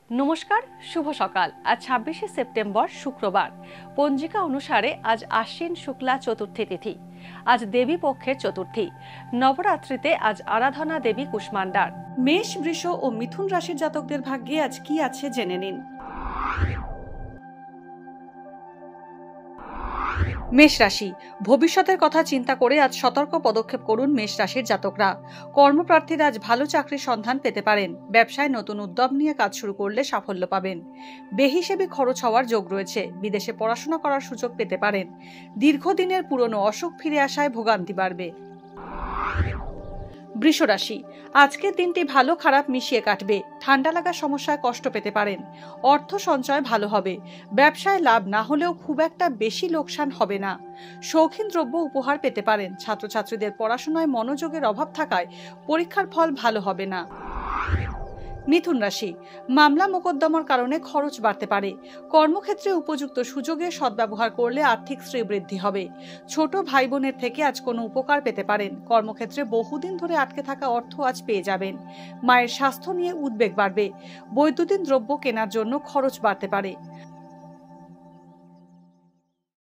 নমস্কার, শুভ সকাল। আজ ২৬শে সেপ্টেম্বর শুক্রবার। পঞ্জিকা অনুসারে আজ আশ্বিন শুক্লা চতুর্থী তিথি। আজ দেবী পক্ষের চতুর্থী। নবরাত্রিতে আজ আরাধনা দেবী কুষ্মান্ডার। মেষ, বৃষ ও মিথুন রাশির জাতকদের ভাগ্যে আজ কি আছে জেনে নিন। মেষ রাশি, ভবিষ্যতের কথা চিন্তা করে আজ সতর্ক পদক্ষেপ করুন মেষ রাশির জাতকরা। কর্মপ্রার্থীরা আজ ভালো চাকরির সন্ধান পেতে পারেন। ব্যবসায় নতুন উদ্যম নিয়ে কাজ শুরু করলে সাফল্য পাবেন। বেহিসেবি খরচ হওয়ার যোগ রয়েছে। বিদেশে পড়াশোনা করার সুযোগ পেতে পারেন। দীর্ঘদিনের পুরনো অসুখ ফিরে আসায় ভোগান্তি বাড়বে। বৃষ রাশি, আজকের দিনটি ভালো খারাপ মিশিয়ে কাটবে। ঠান্ডা লাগার সমস্যায় কষ্ট পেতে পারেন। অর্থ সঞ্চয় ভালো হবে। ব্যবসায় লাভ না হলেও খুব একটা বেশি লোকসান হবে না। শৌখিন দ্রব্য উপহার পেতে পারেন। ছাত্রছাত্রীদের পড়াশোনায় মনোযোগের অভাব থাকায় পরীক্ষার ফল ভালো হবে না। মিথুন রাশি, মামলা মোকদ্দমার কারণে খরচ বাড়তে পারে। কর্মক্ষেত্রে উপযুক্ত সুযোগে সদ্ব্যবহার করলে আর্থিক শ্রীবৃদ্ধি হবে। ছোট ভাই বোনের থেকে আজ কোনো উপকার পেতে পারেন। কর্মক্ষেত্রে বহুদিন ধরে আটকে থাকা অর্থ আজ পেয়ে যাবেন। মায়ের স্বাস্থ্য নিয়ে উদ্বেগ বাড়বে। বৈদ্যুতিন দ্রব্য কেনার জন্য খরচ বাড়তে পারে।